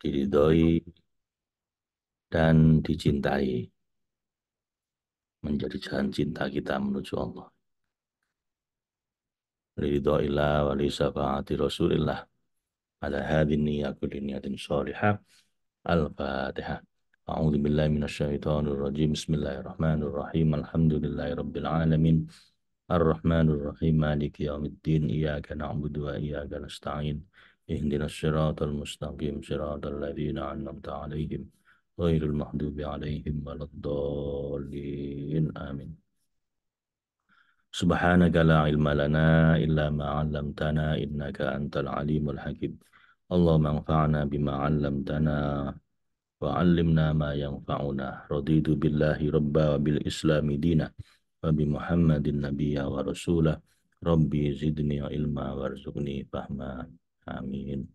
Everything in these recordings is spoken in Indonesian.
diridhoi, dan dicintai, menjadi jalan cinta kita menuju Allah. Ridhoillah wa li syafaati Rasulillah ala hadhin niyya kulli niyatin shalihah. Al-Fatihah. A'udzu billahi minasyaitonir rajim. Bismillahirrahmanirrahim. Alhamdulillahi rabbil alamin. Ar-Rahmanir Rahim. Maliki yaumiddin. Iyyaka na'budu wa iyyaka nasta'in. Ihdinas siratal mustaqim. Siratal ladzina an'amta 'alaihim ghairil maghdubi 'alaihim waladdallin. Amin. Subhanaka la ilma lana illa ma 'allamtana innaka antal alimul hakim. Allahumma anfa'na bima 'allamtana wa 'allimna ma yanfa'una. Raditu billahi rabba wa bil islami dina wa bi Muhammadin nabiyya wa rasulah. Rabbi zidni ilma warzuqni fahma. Amin.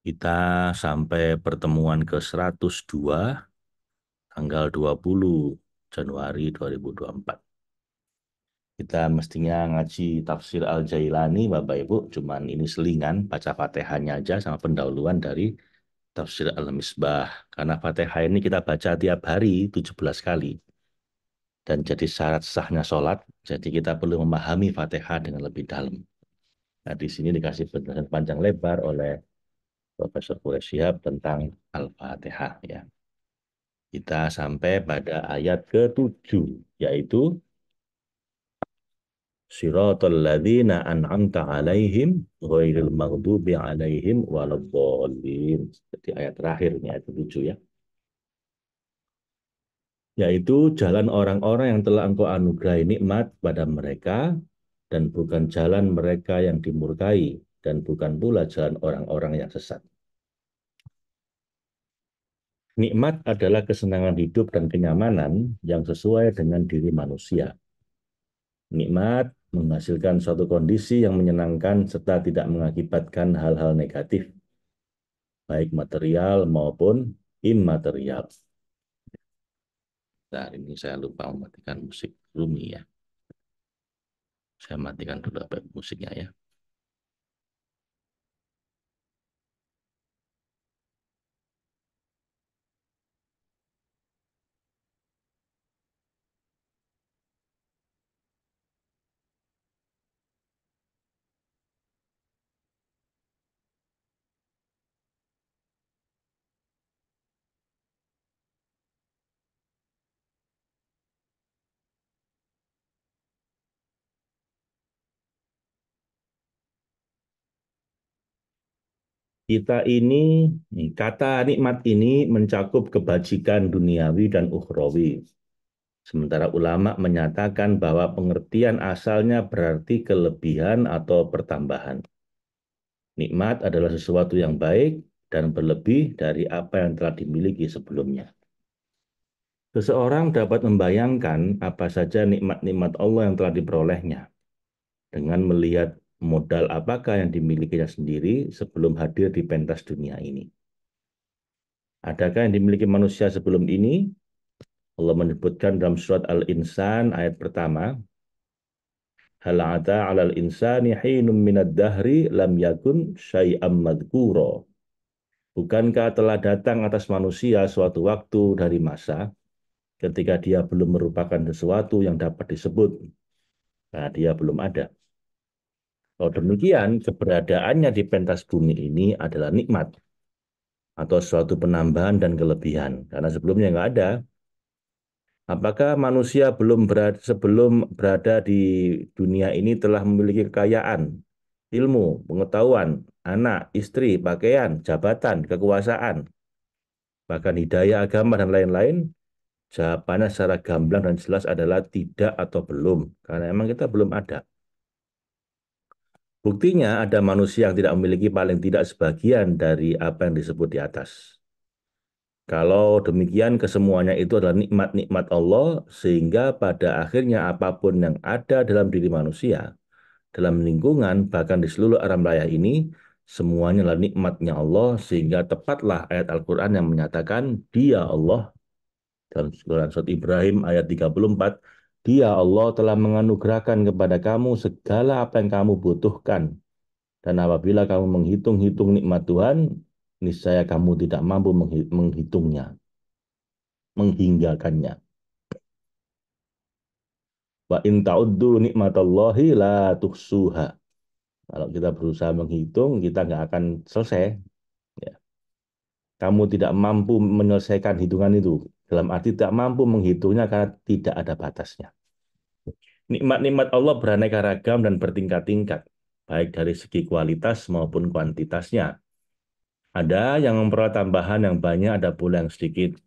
Kita sampai pertemuan ke 102 tanggal 20 Januari 2024. Kita mestinya ngaji tafsir Al-Jailani, Bapak Ibu. Cuman ini selingan, baca Fatihahnya aja sama pendahuluan dari tafsir Al-Misbah. Karena Fatihah ini kita baca tiap hari 17 kali. Dan jadi syarat sahnya sholat, jadi kita perlu memahami Fatihah dengan lebih dalam. Nah, di sini dikasih penjelasan panjang lebar oleh Profesor Quraish Shihab tentang Al-Fatihah. Ya. Kita sampai pada ayat ke-7, yaitu Siratal ladzina an'amta 'alaihim ghairil maghdubi 'alaihim waladdallin. Jadi ayat terakhir ini ayat ke-7 ya. Yaitu jalan orang-orang yang telah engkau anugerahi nikmat pada mereka dan bukan jalan mereka yang dimurkai dan bukan pula jalan orang-orang yang sesat. Nikmat adalah kesenangan hidup dan kenyamanan yang sesuai dengan diri manusia. Nikmat menghasilkan suatu kondisi yang menyenangkan serta tidak mengakibatkan hal-hal negatif, baik material maupun immaterial. Nah, ini saya lupa mematikan musik Rumi ya. Saya matikan dulu musiknya ya. Kata nikmat ini mencakup kebajikan duniawi dan ukhrawi. Sementara ulama menyatakan bahwa pengertian asalnya berarti kelebihan atau pertambahan. Nikmat adalah sesuatu yang baik dan berlebih dari apa yang telah dimiliki sebelumnya. Seseorang dapat membayangkan apa saja nikmat-nikmat Allah yang telah diperolehnya dengan melihat modal apakah yang dimilikinya sendiri sebelum hadir di pentas dunia ini. Adakah yang dimiliki manusia sebelum ini? Allah menyebutkan dalam surat Al-Insan ayat pertama, Hal ata 'alal insani hinum minad dahri lam yakun syai'am madhkura. Bukankah telah datang atas manusia suatu waktu dari masa ketika dia belum merupakan sesuatu yang dapat disebut. Nah, dia belum ada. Kalau demikian, keberadaannya di pentas bumi ini adalah nikmat atau suatu penambahan dan kelebihan. Karena sebelumnya nggak ada. Apakah manusia sebelum berada di dunia ini telah memiliki kekayaan, ilmu, pengetahuan, anak, istri, pakaian, jabatan, kekuasaan, bahkan hidayah agama dan lain-lain? Jawabannya secara gamblang dan jelas adalah tidak atau belum, karena memang kita belum ada. Buktinya ada manusia yang tidak memiliki paling tidak sebagian dari apa yang disebut di atas. Kalau demikian, kesemuanya itu adalah nikmat-nikmat Allah, sehingga pada akhirnya apapun yang ada dalam diri manusia, dalam lingkungan, bahkan di seluruh alam raya ini, semuanya adalah nikmatnya Allah, sehingga tepatlah ayat Al-Quran yang menyatakan, Dia Allah, dalam surat Ibrahim ayat 34, Dia Allah telah menganugerahkan kepada kamu segala apa yang kamu butuhkan Dan apabila kamu menghitung-hitung nikmat Tuhan, niscaya kamu tidak mampu menghitungnya, menghinggakannya. Wa in ta'uddu nikmatallahi la tuhsuha. Kalau kita berusaha menghitung, kita nggak akan selesai. Ya. Kamu tidak mampu menyelesaikan hitungan itu. Dalam arti tidak mampu menghitungnya karena tidak ada batasnya. Nikmat-nikmat Allah beraneka ragam dan bertingkat-tingkat, baik dari segi kualitas maupun kuantitasnya. Ada yang memperoleh tambahan yang banyak, ada pula yang sedikit.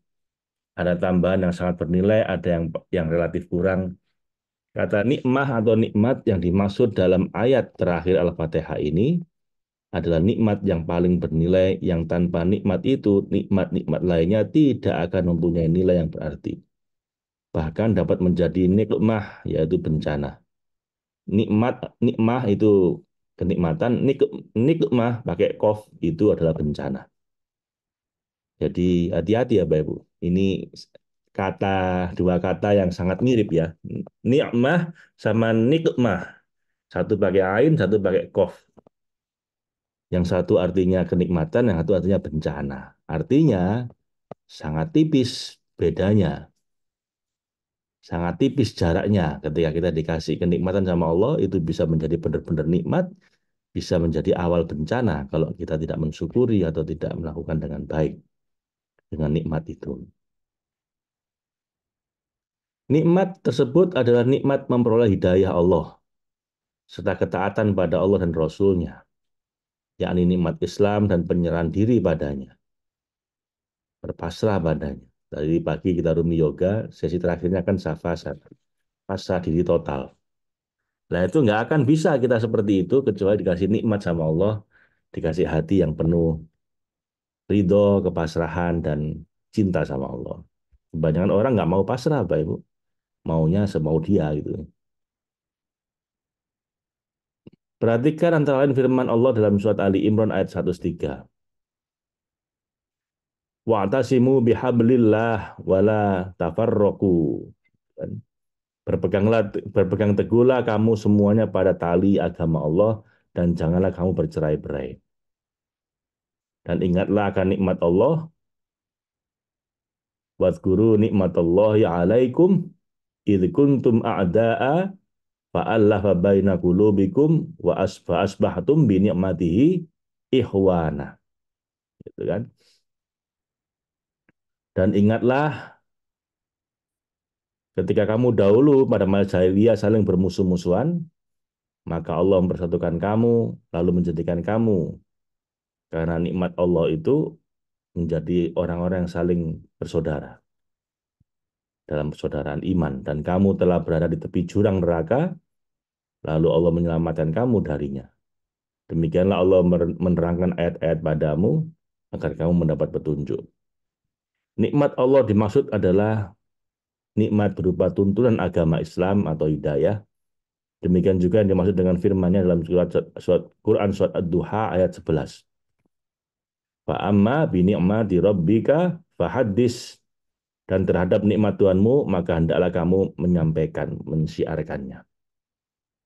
Ada tambahan yang sangat bernilai, ada yang relatif kurang. Kata nikmah atau nikmat yang dimaksud dalam ayat terakhir Al-Fatihah ini adalah nikmat yang paling bernilai, yang tanpa nikmat itu, nikmat-nikmat lainnya tidak akan mempunyai nilai yang berarti. Bahkan dapat menjadi nikmah, yaitu bencana. Nikmat, nikmah itu kenikmatan, nikmah pakai kof itu adalah bencana. Jadi hati-hati ya Bapak Ibu. Ini kata dua kata yang sangat mirip ya. Nikmah sama nikmah. Satu pakai ain, satu pakai kof. Yang satu artinya kenikmatan, yang satu artinya bencana. Artinya sangat tipis bedanya, sangat tipis jaraknya ketika kita dikasih kenikmatan sama Allah itu bisa menjadi benar-benar nikmat, bisa menjadi awal bencana kalau kita tidak mensyukuri atau tidak melakukan dengan baik dengan nikmat itu. Nikmat tersebut adalah nikmat memperoleh hidayah Allah serta ketaatan pada Allah dan Rasul-Nya, yakni nikmat Islam dan penyerahan diri padanya, berpasrah padanya. Dari pagi kita rumi yoga, sesi terakhirnya kan safasat, pasrah diri total. Nah itu nggak akan bisa kita seperti itu kecuali dikasih nikmat sama Allah, dikasih hati yang penuh ridho, kepasrahan, dan cinta sama Allah. Kebanyakan orang nggak mau pasrah, Pak Ibu. Maunya semau dia gitu. Perhatikan antara lain firman Allah dalam surat Ali Imran ayat 103. Wa'tasimu bihablillah wala tafarroku. Berpeganglah, berpegang teguhlah kamu semuanya pada tali agama Allah dan janganlah kamu bercerai-berai. Dan ingatlah akan nikmat Allah. Wadhkuru nikmatallahi alaikum idh kuntum a'da'a fa'allafa baina qulubikum wa asbahtum bi ni'matihi ikhwana. Gitu kan? Dan ingatlah ketika kamu dahulu pada masa jahiliyah saling bermusuh-musuhan, maka Allah mempersatukan kamu, lalu menjadikan kamu karena nikmat Allah itu menjadi orang-orang yang saling bersaudara dalam persaudaraan iman. Dan kamu telah berada di tepi jurang neraka, lalu Allah menyelamatkan kamu darinya. Demikianlah Allah menerangkan ayat-ayat padamu agar kamu mendapat petunjuk. Nikmat Allah dimaksud adalah nikmat berupa tuntunan agama Islam atau hidayah. Demikian juga yang dimaksud dengan firman-Nya dalam surat Quran surat Ad-Duha ayat 11. Fa'amma bi ni'mati rabbika fahaddis, dan terhadap nikmat Tuhanmu maka hendaklah kamu menyampaikan, mensiarkannya.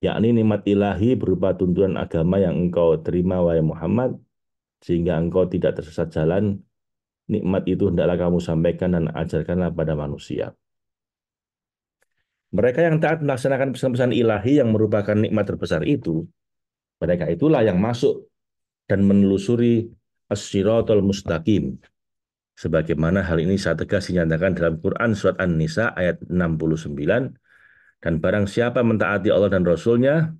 Yakni nikmat ilahi berupa tuntunan agama yang engkau terima wahai Muhammad sehingga engkau tidak tersesat jalan. Nikmat itu hendaklah kamu sampaikan dan ajarkanlah pada manusia. Mereka yang taat melaksanakan pesan-pesan ilahi yang merupakan nikmat terbesar itu, mereka itulah yang masuk dan menelusuri as-siratal mustaqim. Sebagaimana hal ini saya tegas dinyatakan dalam Quran Surat An-Nisa ayat 69, dan barang siapa mentaati Allah dan Rasul-Nya,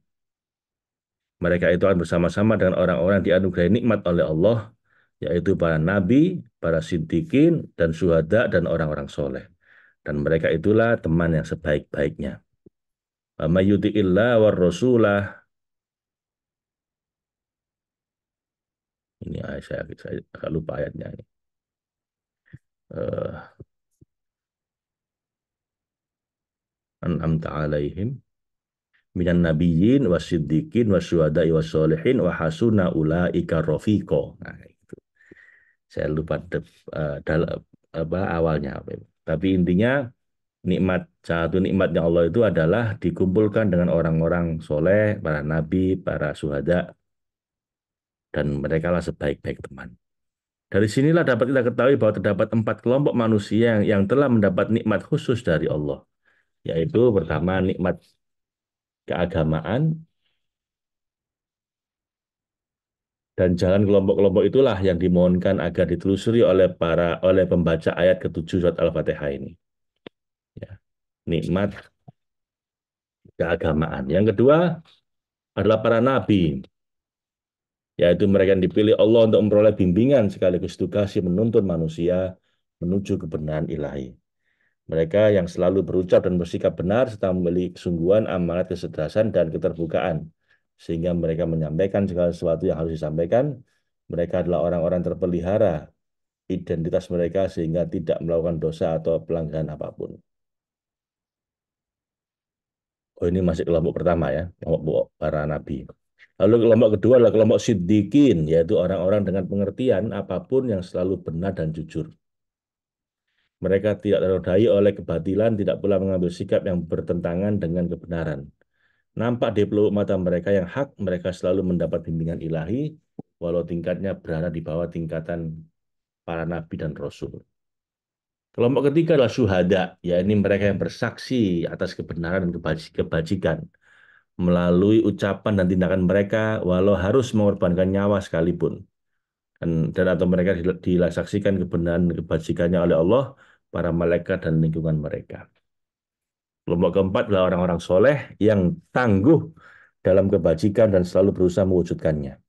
mereka itu akan bersama-sama dengan orang-orang yang dianugerahi nikmat oleh Allah, yaitu para nabi, para siddiqin, dan syuhada, dan orang-orang soleh. Dan mereka itulah teman yang sebaik-baiknya. May yuti'illah war rasulah. Ini ayat saya agak lupa ayatnya. Uh, An'amta alaihim minan nabiyyin wasiddiqin wasyuhada'i wassolihin wa hasuna ulaika rafiqa. Nah, itu. Saya lupa apa awalnya apa. Tapi intinya nikmat satu nikmatnya Allah itu adalah dikumpulkan dengan orang-orang soleh, para nabi, para syuhada, dan merekalah sebaik-baik teman. Dari sinilah dapat kita ketahui bahwa terdapat 4 kelompok manusia yang telah mendapat nikmat khusus dari Allah, yaitu pertama nikmat keagamaan, dan jalan kelompok-kelompok itulah yang dimohonkan agar ditelusuri oleh pembaca ayat ke-7 surat Al-Fatihah ini. Ya, nikmat keagamaan. Yang kedua adalah para nabi, yaitu mereka yang dipilih Allah untuk memperoleh bimbingan sekaligus edukasi menuntun manusia menuju kebenaran ilahi. Mereka yang selalu berucap dan bersikap benar serta memiliki kesungguhan, amanat, kecerdasan, dan keterbukaan. Sehingga mereka menyampaikan segala sesuatu yang harus disampaikan. Mereka adalah orang-orang terpelihara identitas mereka sehingga tidak melakukan dosa atau pelanggaran apapun. Oh, ini masih kelompok pertama ya, kelompok para nabi. Lalu kelompok kedua adalah kelompok siddiqin, yaitu orang-orang dengan pengertian apapun yang selalu benar dan jujur. Mereka tidak ternodai oleh kebatilan, tidak pula mengambil sikap yang bertentangan dengan kebenaran. Nampak di pelupuk mata mereka yang hak, mereka selalu mendapat bimbingan ilahi, walau tingkatnya berada di bawah tingkatan para nabi dan rasul. Kelompok ketiga adalah syuhada, yakni mereka yang bersaksi atas kebenaran dan kebajikan melalui ucapan dan tindakan mereka, walau harus mengorbankan nyawa sekalipun. Dan atau mereka disaksikan kebenaran dan kebajikannya oleh Allah, para malaikat dan lingkungan mereka. Kelompok keempat adalah orang-orang soleh yang tangguh dalam kebajikan dan selalu berusaha mewujudkannya.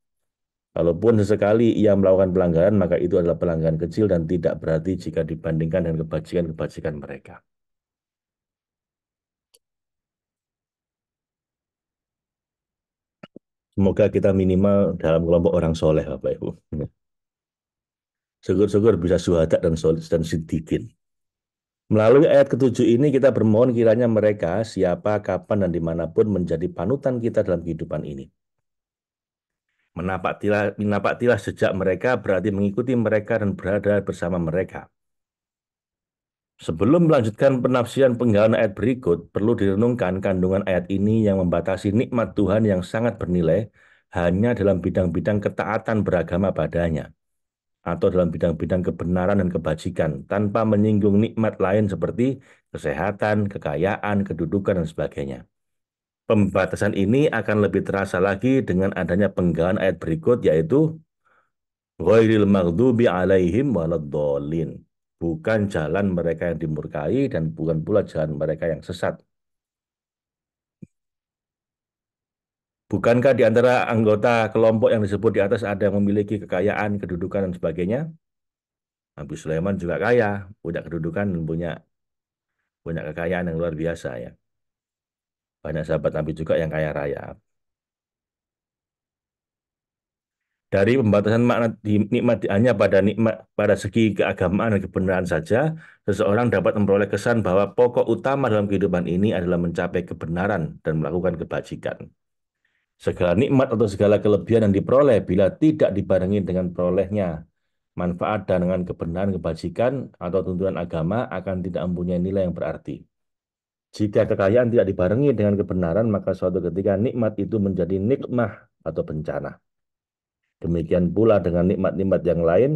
Kalaupun sesekali ia melakukan pelanggaran, maka itu adalah pelanggaran kecil dan tidak berarti jika dibandingkan dengan kebajikan-kebajikan mereka. Semoga kita minimal dalam kelompok orang soleh, Bapak Ibu. Syukur-syukur bisa syuhada dan soleh dan siddiqin. Melalui ayat ke-7 ini kita bermohon kiranya mereka siapa, kapan, dan dimanapun menjadi panutan kita dalam kehidupan ini. Menapaktilah sejak mereka berarti mengikuti mereka dan berada bersama mereka. Sebelum melanjutkan penafsiran penggalan ayat berikut, perlu direnungkan kandungan ayat ini yang membatasi nikmat Tuhan yang sangat bernilai hanya dalam bidang-bidang ketaatan beragama padanya, atau dalam bidang-bidang kebenaran dan kebajikan, tanpa menyinggung nikmat lain seperti kesehatan, kekayaan, kedudukan, dan sebagainya. Pembatasan ini akan lebih terasa lagi dengan adanya penggalan ayat berikut, yaitu ghairil maghdubi alaihim waladdallin. Bukan jalan mereka yang dimurkai dan bukan pula jalan mereka yang sesat. Bukankah di antara anggota kelompok yang disebut di atas ada yang memiliki kekayaan, kedudukan, dan sebagainya? Nabi Sulaiman juga kaya, punya kedudukan dan punya kekayaan yang luar biasa ya. Banyak sahabat Nabi juga yang kaya raya. Dari pembatasan makna nikmat hanya pada nikmat pada segi keagamaan dan kebenaran saja, seseorang dapat memperoleh kesan bahwa pokok utama dalam kehidupan ini adalah mencapai kebenaran dan melakukan kebajikan. Segala nikmat atau segala kelebihan yang diperoleh bila tidak dibarengi dengan perolehnya manfaat dan dengan kebenaran kebajikan atau tuntunan agama akan tidak mempunyai nilai yang berarti. Jika kekayaan tidak dibarengi dengan kebenaran, maka suatu ketika nikmat itu menjadi nikmah atau bencana. Demikian pula dengan nikmat-nikmat yang lain,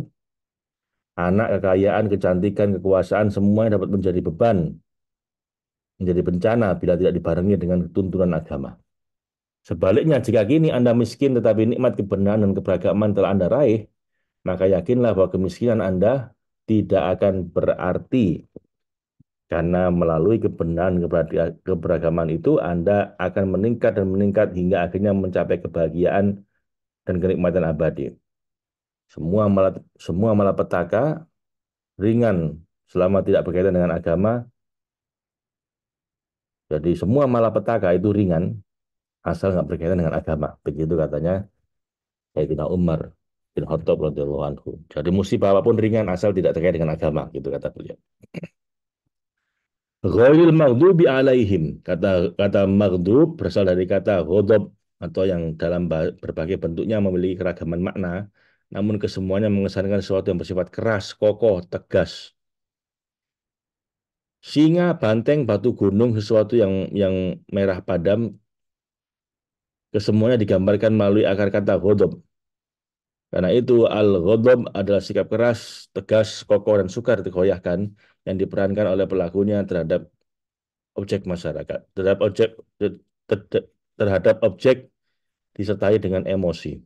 anak, kekayaan, kecantikan, kekuasaan, semuanya dapat menjadi beban, menjadi bencana bila tidak dibarengi dengan tuntunan agama. Sebaliknya, jika kini Anda miskin tetapi nikmat kebenaran dan keberagaman telah Anda raih, maka yakinlah bahwa kemiskinan Anda tidak akan berarti karena melalui kebenaran keberagaman itu Anda akan meningkat dan meningkat hingga akhirnya mencapai kebahagiaan dan kenikmatan abadi. Semua malapetaka ringan selama tidak berkaitan dengan agama. Jadi semua malapetaka itu ringan asal nggak berkaitan dengan agama. Begitu katanya Sayyidina Umar bin Khattab radhiyallahu anhu. Jadi musibah apapun ringan asal tidak terkait dengan agama, gitu kata beliau. Ghairil maghdubi alaihim. Kata maghdub berasal dari kata ghodab atau yang dalam berbagai bentuknya memiliki keragaman makna, namun kesemuanya mengesankan sesuatu yang bersifat keras, kokoh, tegas. Singa, banteng, batu gunung, sesuatu yang merah padam, kesemuanya digambarkan melalui akar kata ghodab. Karena itu al-ghadab adalah sikap keras, tegas, kokoh, dan sukar digoyahkan yang diperankan oleh pelakunya terhadap objek masyarakat, terhadap objek disertai dengan emosi.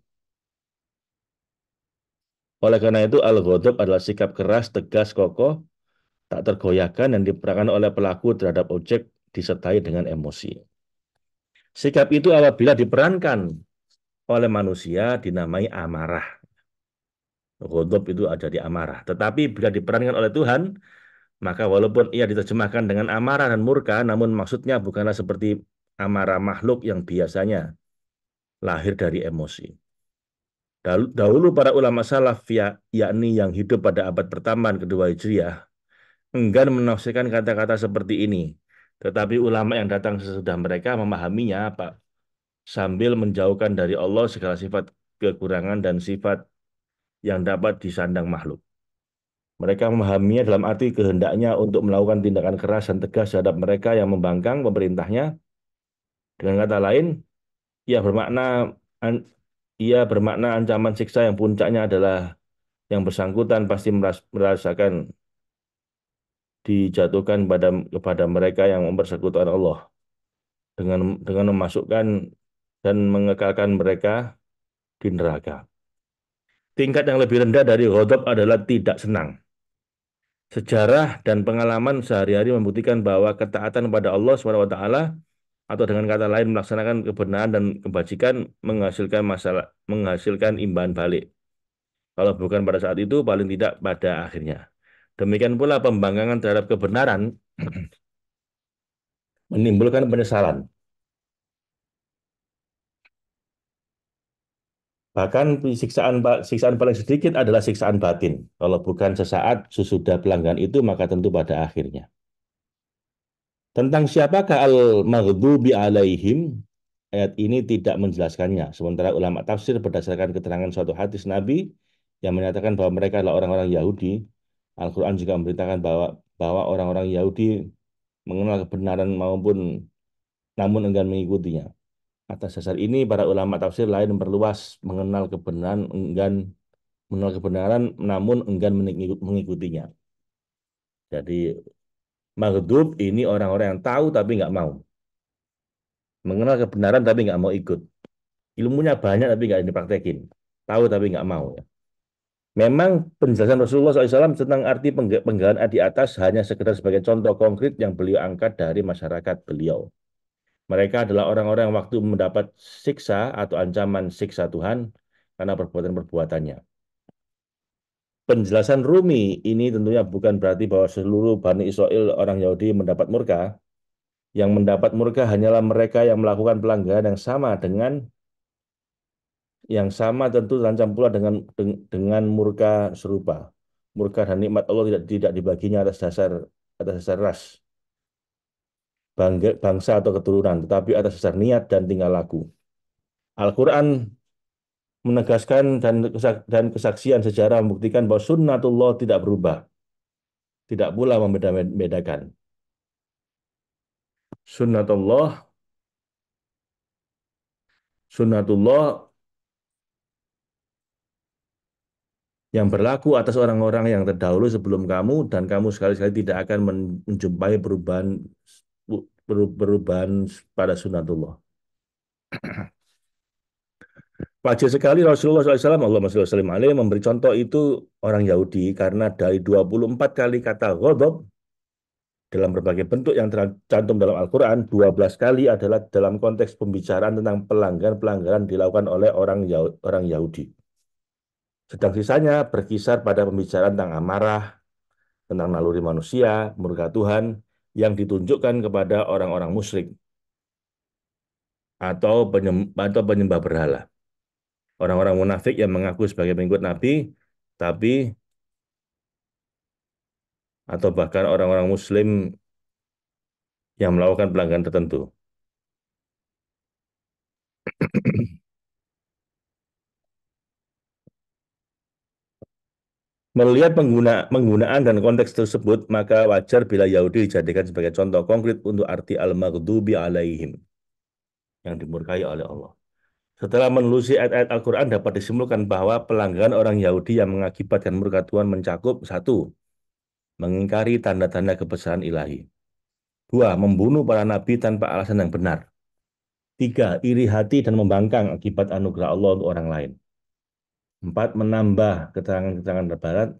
Oleh karena itu al-ghadab adalah sikap keras, tegas, kokoh, tak tergoyahkan yang diperankan oleh pelaku terhadap objek disertai dengan emosi. Sikap itu apabila diperankan oleh manusia dinamai amarah. Ghadab itu ada di amarah. Tetapi bila diperankan oleh Tuhan, maka walaupun ia diterjemahkan dengan amarah dan murka, namun maksudnya bukanlah seperti amarah makhluk yang biasanya lahir dari emosi. Dahulu para ulama salaf, yakni yang hidup pada abad pertama dan kedua Hijriah, enggan menafsirkan kata-kata seperti ini. Tetapi ulama yang datang sesudah mereka memahaminya apa, sambil menjauhkan dari Allah segala sifat kekurangan dan sifat yang dapat disandang makhluk. Mereka memahaminya dalam arti kehendaknya untuk melakukan tindakan keras dan tegas terhadap mereka yang membangkang pemerintahnya. Dengan kata lain, ia bermakna an- ia bermakna ancaman siksa yang puncaknya adalah yang bersangkutan pasti merasakan dijatuhkan kepada mereka yang mempersekutukan Allah dengan memasukkan dan mengekalkan mereka di neraka. Tingkat yang lebih rendah dari ghadab adalah tidak senang. Sejarah dan pengalaman sehari-hari membuktikan bahwa ketaatan pada Allah SWT atau dengan kata lain melaksanakan kebenaran dan kebajikan menghasilkan imbalan balik. Kalau bukan pada saat itu, paling tidak pada akhirnya. Demikian pula pembangkangan terhadap kebenaran menimbulkan penyesalan. Bahkan siksaan paling sedikit adalah siksaan batin. Kalau bukan sesaat sesudah pelanggaran itu, maka tentu pada akhirnya. Tentang siapakah al-maghdubi alaihim, ayat ini tidak menjelaskannya. Sementara ulama tafsir berdasarkan keterangan suatu hadis Nabi yang menyatakan bahwa mereka adalah orang-orang Yahudi. Al-Quran juga memberitakan bahwa orang-orang Yahudi mengenal kebenaran maupun namun enggan mengikutinya. Atas dasar ini, para ulama tafsir lain memperluas mengenal kebenaran namun enggan mengikutinya. Jadi maghdub ini orang-orang yang tahu tapi nggak mau. Mengenal kebenaran tapi nggak mau ikut. Ilmunya banyak tapi nggak dipraktekin. Tahu tapi nggak mau. Memang penjelasan Rasulullah SAW tentang arti penggalan di atas hanya sekedar sebagai contoh konkret yang beliau angkat dari masyarakat beliau. Mereka adalah orang-orang yang waktu mendapat siksa atau ancaman siksa Tuhan karena perbuatan-perbuatannya. Penjelasan Rumi ini tentunya bukan berarti bahwa seluruh Bani Israel orang Yahudi mendapat murka. Yang mendapat murka hanyalah mereka yang melakukan pelanggaran yang sama tentu terancam pula dengan murka serupa. Murka dan nikmat Allah tidak dibaginya atas dasar ras, bangsa atau keturunan, tetapi atas dasar niat dan tingkah laku. Al-Quran menegaskan dan kesaksian sejarah membuktikan bahwa sunnatullah tidak berubah, tidak pula membedakan. Sunnatullah, sunnatullah yang berlaku atas orang-orang yang terdahulu sebelum kamu dan kamu sekali-sekali tidak akan menjumpai perubahan pada sunnatullah. Wajar sekali Rasulullah SAW, Allahumma sholli wa sallim alaihi, memberi contoh itu orang Yahudi karena dari 24 kali kata ghadab dalam berbagai bentuk yang tercantum dalam Al-Quran, 12 kali adalah dalam konteks pembicaraan tentang pelanggaran-pelanggaran dilakukan oleh orang Yahudi. Sedang sisanya berkisar pada pembicaraan tentang amarah, tentang naluri manusia, murka Tuhan, yang ditunjukkan kepada orang-orang musyrik atau penyembah berhala. Orang-orang munafik yang mengaku sebagai pengikut Nabi, tapi atau bahkan orang-orang Muslim yang melakukan pelanggaran tertentu. Melihat penggunaan dan konteks tersebut, maka wajar bila Yahudi dijadikan sebagai contoh konkret untuk arti al-maghdubi alaihim, yang dimurkai oleh Allah. Setelah menelusuri ayat-ayat Al-Quran dapat disimpulkan bahwa pelanggaran orang Yahudi yang mengakibatkan murka Tuhan mencakup satu, mengingkari tanda-tanda kebesaran ilahi. Dua, membunuh para nabi tanpa alasan yang benar. Tiga, iri hati dan membangkang akibat anugerah Allah untuk orang lain. Empat, menambah keterangan-keterangan terbarat.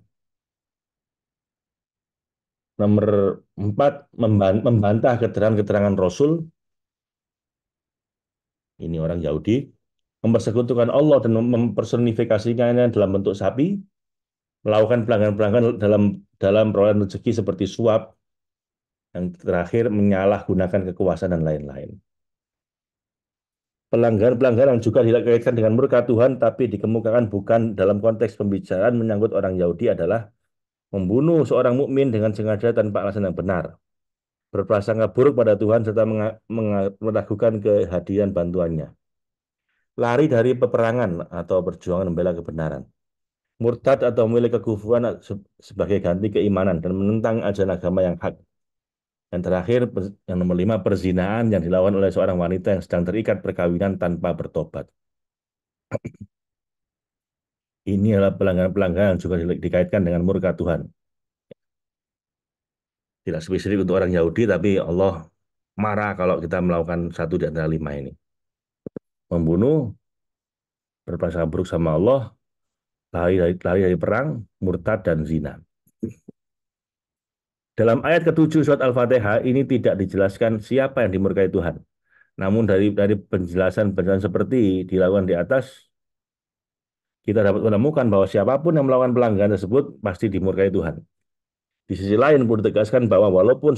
Nomor empat, membantah keterangan-keterangan Rasul. Ini orang Yahudi. Mempersekutukan Allah dan mempersonifikasikannya dalam bentuk sapi. Melakukan pelanggaran-pelanggaran dalam perolehan rezeki seperti suap. Yang terakhir, menyalahgunakan kekuasaan dan lain-lain. Pelanggaran-pelanggaran juga dikaitkan dengan murka Tuhan, tapi dikemukakan bukan dalam konteks pembicaraan menyangkut orang Yahudi adalah membunuh seorang mukmin dengan sengaja tanpa alasan yang benar, berprasangka buruk pada Tuhan serta meragukan kehadiran bantuannya, lari dari peperangan atau perjuangan membela kebenaran, murtad atau memilih kekufuran sebagai ganti keimanan dan menentang ajaran agama yang hak. Dan terakhir, yang nomor lima, perzinaan yang dilakukan oleh seorang wanita yang sedang terikat perkawinan tanpa bertobat. Ini adalah pelanggaran-pelanggaran yang juga dikaitkan dengan murka Tuhan. Tidak spesifik untuk orang Yahudi, tapi Allah marah kalau kita melakukan satu di antara lima ini. Membunuh, berprasangka buruk sama Allah, lari dari perang, murtad, dan zina. Dalam ayat ketujuh surat Al-Fatihah ini tidak dijelaskan siapa yang dimurkai Tuhan. Namun dari penjelasan-penjelasan seperti dilakukan di atas, kita dapat menemukan bahwa siapapun yang melakukan pelanggaran tersebut pasti dimurkai Tuhan. Di sisi lain perlu ditegaskan bahwa walaupun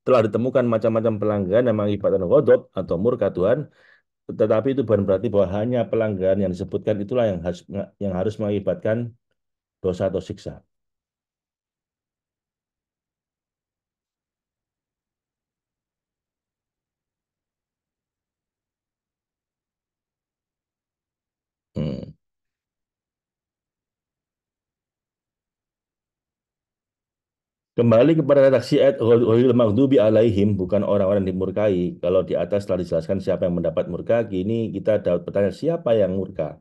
telah ditemukan macam-macam pelanggaran yang mengakibatkan ghadab atau murka Tuhan, tetapi itu bukan berarti bahwa hanya pelanggaran yang disebutkan itulah yang harus mengakibatkan dosa atau siksa. Hmm. Kembali kepada redaksi ayat ghairil maghdubi alaihim, bukan orang-orang yang dimurkai. Kalau di atas telah dijelaskan siapa yang mendapat murka, kini kita dapat bertanya siapa yang murka.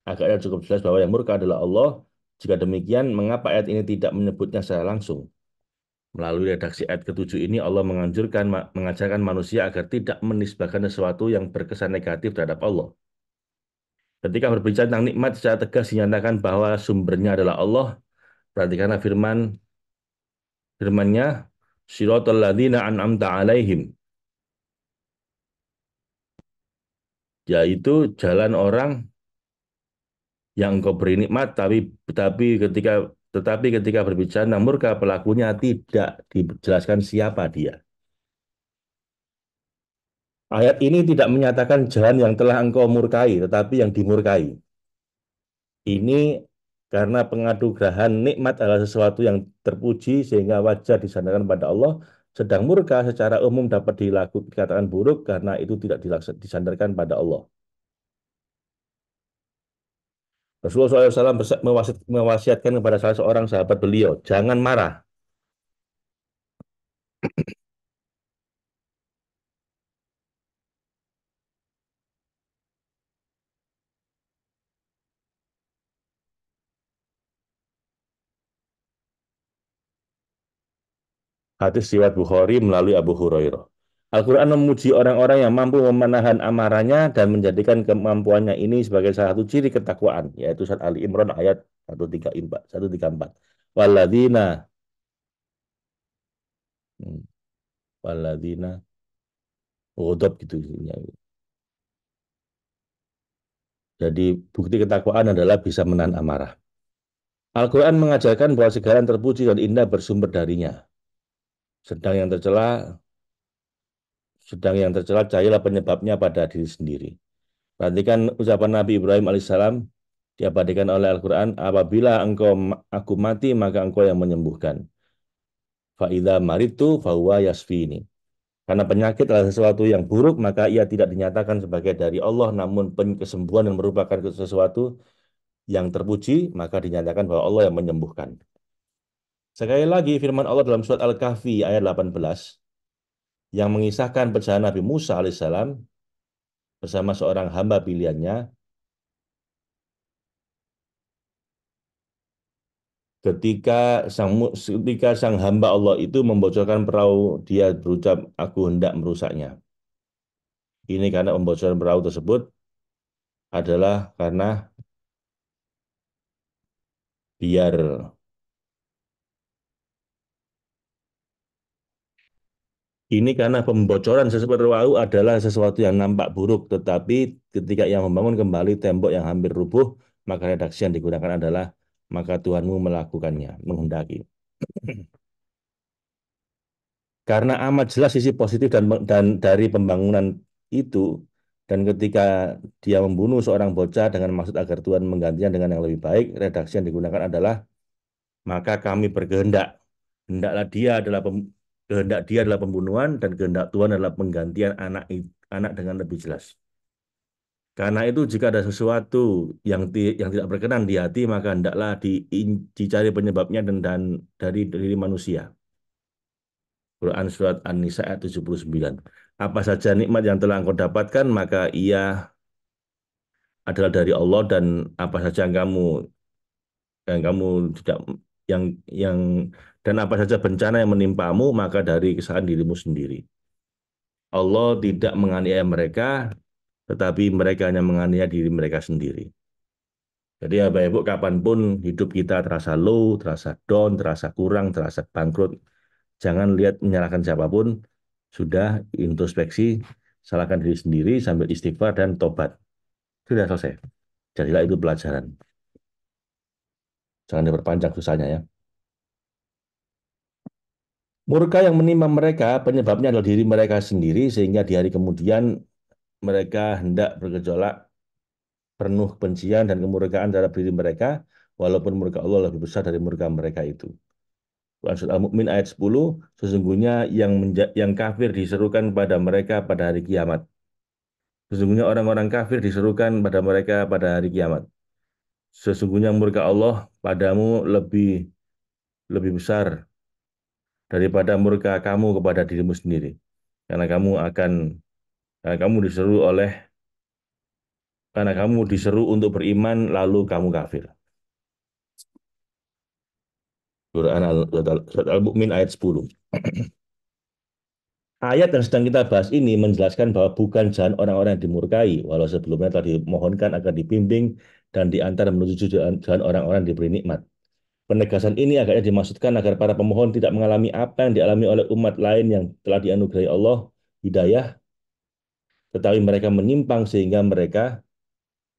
Agaknya cukup jelas bahwa yang murka adalah Allah. Jika demikian, mengapa ayat ini tidak menyebutnya secara langsung? Melalui redaksi ayat ketujuh ini, Allah mengajarkan manusia agar tidak menisbahkan sesuatu yang berkesan negatif terhadap Allah. Ketika berbicara tentang nikmat secara tegas dinyatakan bahwa sumbernya adalah Allah, berarti karena firman-Nya, Shiratal ladzina an'amta alaihim, yaitu jalan orang yang engkau beri nikmat, tetapi ketika berbicara tentang murka, pelakunya tidak dijelaskan siapa dia. Ayat ini tidak menyatakan jalan yang telah engkau murkai, tetapi yang dimurkai. Ini karena penganugeraan nikmat adalah sesuatu yang terpuji sehingga wajar disandarkan pada Allah, sedang murka secara umum dapat dikatakan buruk karena itu tidak disandarkan pada Allah. Rasulullah SAW mewasiatkan kepada salah seorang sahabat beliau, jangan marah. Hadis riwayat Bukhari melalui Abu Hurairah. Al-Quran memuji orang-orang yang mampu menahan amarahnya dan menjadikan kemampuannya ini sebagai salah satu ciri ketakwaan, yaitu surat Ali Imran ayat 134. 134. Walladzina hmm, walladzina ghadab gitu. Jadi bukti ketakwaan adalah bisa menahan amarah. Al-Quran mengajarkan bahwa segala yang terpuji dan indah bersumber darinya. Sedang yang tercela, sedang yang tercela carilah penyebabnya pada diri sendiri. Perhatikan ucapan Nabi Ibrahim alaihissalam diabadikan oleh Al-Quran, apabila aku mati maka engkau yang menyembuhkan. Fa'idha maritu fahuwa yasfini. Karena penyakit adalah sesuatu yang buruk, maka ia tidak dinyatakan sebagai dari Allah, namun kesembuhan yang merupakan sesuatu yang terpuji, maka dinyatakan bahwa Allah yang menyembuhkan. Sekali lagi firman Allah dalam surat Al-Kahfi ayat 18 yang mengisahkan perjalanan Nabi Musa alaihissalam bersama seorang hamba pilihannya. Ketika sang hamba Allah itu membocorkan perahu, dia berucap, aku hendak merusaknya. Ini karena pembocoran perahu tersebut adalah karena biar ini karena pembocoran sesuatu perahu adalah sesuatu yang nampak buruk, tetapi ketika ia membangun kembali tembok yang hampir rubuh, maka redaksi yang digunakan adalah maka Tuhanmu melakukannya, menghendaki. Karena amat jelas sisi positif dan dari pembangunan itu, dan ketika dia membunuh seorang bocah dengan maksud agar Tuhan menggantinya dengan yang lebih baik, redaksi yang digunakan adalah maka kami berkehendak, hendaklah dia adalah kehendak dia adalah pembunuhan dan kehendak Tuhan adalah penggantian anak dengan lebih jelas. Karena itu jika ada sesuatu yang tidak berkenan di hati, maka hendaklah dicari penyebabnya dan dari diri manusia. Quran Surat An-Nisa ayat 79. Apa saja nikmat yang telah engkau dapatkan, maka ia adalah dari Allah, dan apa saja yang kamu tidak yang yang dan apa saja bencana yang menimpamu, maka dari kesalahan dirimu sendiri. Allah tidak menganiaya mereka, tetapi mereka hanya menganiaya diri mereka sendiri. Jadi ya Bapak Ibu, kapanpun hidup kita terasa low, terasa down, terasa kurang, terasa bangkrut, jangan lihat menyalahkan siapapun, sudah introspeksi, salahkan diri sendiri sambil istighfar dan tobat. Sudah selesai. Jadilah itu pelajaran. Jangan diperpanjang susahnya ya. Murka yang menimpa mereka, penyebabnya adalah diri mereka sendiri, sehingga di hari kemudian mereka hendak bergejolak penuh kebencian dan kemurkaan terhadap diri mereka, walaupun murka Allah lebih besar dari murka mereka itu. Quran Surah Al-Mu'min ayat 10, sesungguhnya yang kafir diserukan pada mereka pada hari kiamat. Sesungguhnya orang-orang kafir diserukan pada mereka pada hari kiamat. Sesungguhnya murka Allah padamu lebih lebih besar daripada murka kamu kepada dirimu sendiri. Karena kamu akan karena kamu diseru oleh karena kamu diseru untuk beriman lalu kamu kafir. Quran Surat Al-Mu'min ayat 10. Ayat yang sedang kita bahas ini menjelaskan bahwa bukan jalan orang-orang yang dimurkai, walau sebelumnya telah dimohonkan agar dibimbing dan diantar menuju jalan orang-orang yang diberi nikmat. Penegasan ini agaknya dimaksudkan agar para pemohon tidak mengalami apa yang dialami oleh umat lain yang telah dianugerahi Allah hidayah, tetapi mereka menyimpang sehingga mereka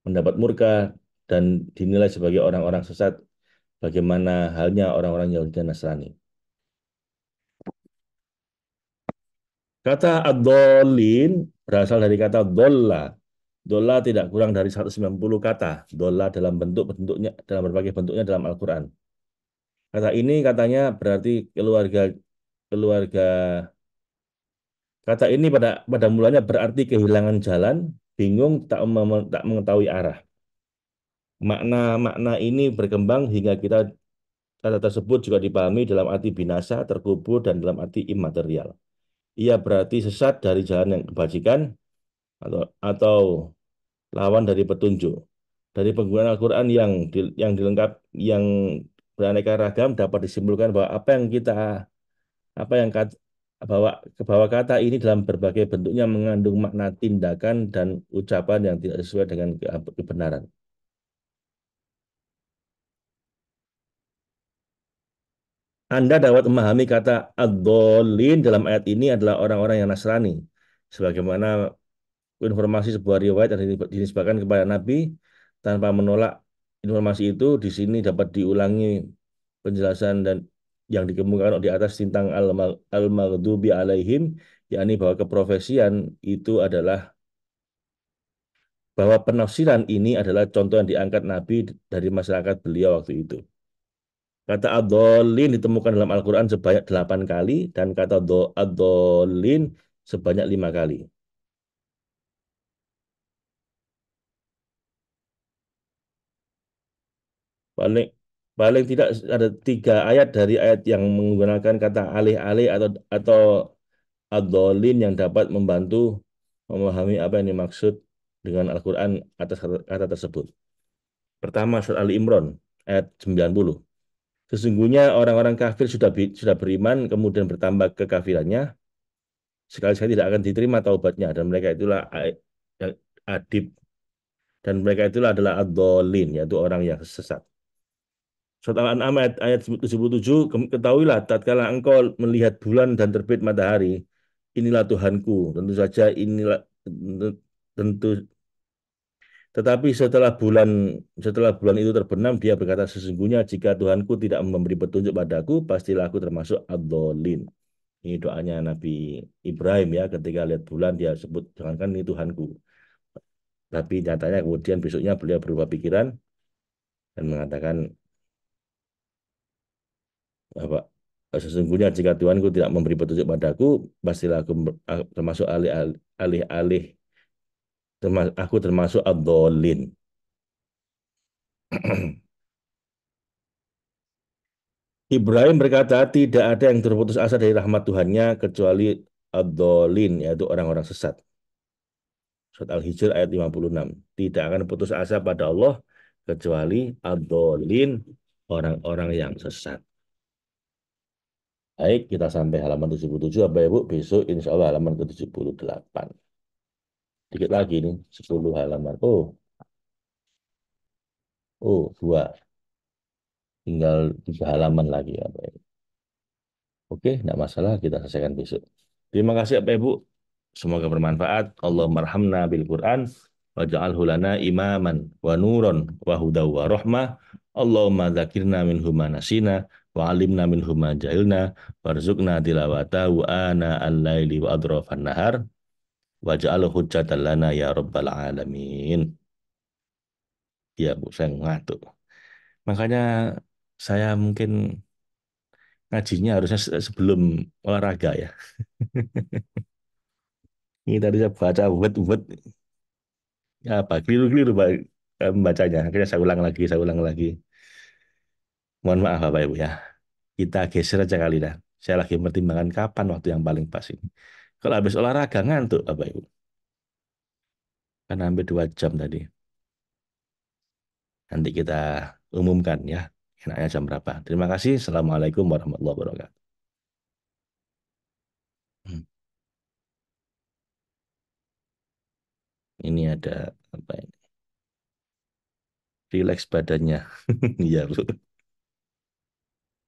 mendapat murka dan dinilai sebagai orang-orang sesat, bagaimana halnya orang-orang Yahudi dan Nasrani. Kata ad-dhalin berasal dari kata dolla. Dolla tidak kurang dari 190 kata. Dolla dalam berbagai bentuknya dalam Al-Quran. Kata ini katanya berarti keluarga keluarga. Kata ini pada mulanya berarti kehilangan jalan, bingung, tak mengetahui arah. Makna-makna ini berkembang hingga kata tersebut juga dipahami dalam arti binasa, terkubur, dan dalam arti imaterial. Ia berarti sesat dari jalan yang kebajikan atau lawan dari petunjuk. Dari penggunaan Al-Quran yang beraneka ragam dapat disimpulkan bahwa apa yang kat, bahwa kata ini dalam berbagai bentuknya mengandung makna tindakan dan ucapan yang tidak sesuai dengan kebenaran. Anda dapat memahami kata ad-dhalin dalam ayat ini adalah orang-orang yang Nasrani. Sebagaimana informasi sebuah riwayat yang dinisbahkan kepada Nabi tanpa menolak informasi itu, di sini dapat diulangi penjelasan dan yang dikemukakan di atas tentang al-maghdubi alaihim, yakni bahwa keprofesian itu adalah bahwa penafsiran ini adalah contoh yang diangkat Nabi dari masyarakat beliau waktu itu. Kata ad-dhalin ditemukan dalam Al-Quran sebanyak 8 kali dan kata ad-dhalin sebanyak 5 kali. Paling paling tidak ada 3 ayat dari ayat yang menggunakan kata alih-alih atau ad yang dapat membantu memahami apa yang dimaksud dengan Al-Quran atas kata tersebut. Pertama, surat Ali Imran ayat 90. Sesungguhnya orang-orang kafir sudah beriman, kemudian bertambah kekafirannya, sekali-sekali tidak akan diterima taubatnya, dan mereka itulah adib, dan mereka itulah adalah ad-dhalin, yaitu orang yang sesat. Surat Al-An'am ayat 77, ketahuilah tatkala engkau melihat bulan dan terbit matahari, inilah Tuhanku. Tentu saja inilah tentu tetapi setelah bulan itu terbenam, dia berkata, sesungguhnya jika Tuhanku tidak memberi petunjuk padaku, pastilah aku termasuk ad-dhalin. Ini doanya Nabi Ibrahim ya, ketika lihat bulan dia sebut, jangankan ini Tuhanku. Tapi nyatanya kemudian besoknya beliau berubah pikiran dan mengatakan apa, sesungguhnya jika Tuhanku tidak memberi petunjuk padaku, pastilah aku termasuk alih-alih, aku termasuk ad-dhalin. Ibrahim berkata, tidak ada yang terputus asa dari rahmat Tuhannya kecuali ad-dhalin, yaitu orang-orang sesat. Surat Al-Hijr ayat 56. Tidak akan putus asa pada Allah kecuali ad-dhalin, orang-orang yang sesat. Baik, kita sampai halaman 77, Bapak Ibu. Besok insya Allah halaman ke-78. Dikit lagi nih, 10 halaman. Dua. Tinggal 3 halaman lagi ya, Pak Ibu. Oke, tidak masalah, kita selesaikan besok. Terima kasih Bapak Ibu. Semoga bermanfaat. Allahumma arhamna bil Quran waj'alhu lana imaman wa nuron wa hudaw wa rahmah. Allahumma dzakirna minhu ma nasina wa alimna minhu ma jahilna warzuqna tilawatahu ana al-laili wa adrafan nahar waj'alhu hujjatan lana ya rabbal alamin. Ya Bu, saya ngantuk. Makanya saya mungkin ngajinya harusnya sebelum olahraga ya. Ini tadi saya baca buat ya apa keliru-keliru Pak, membacanya. Akhirnya saya ulang lagi. Mohon maaf Bapak Ibu ya. Kita geser aja kali dah. Saya lagi mempertimbangkan kapan waktu yang paling pas ini. Kalau habis olahraga ngantuk Bapak Ibu. Kan hampir 2 jam tadi. Nanti kita umumkan ya. Enaknya jam berapa. Terima kasih. Assalamualaikum warahmatullahi wabarakatuh. Hmm, Ini ada apa ini? Relax badannya. Iya, Bu.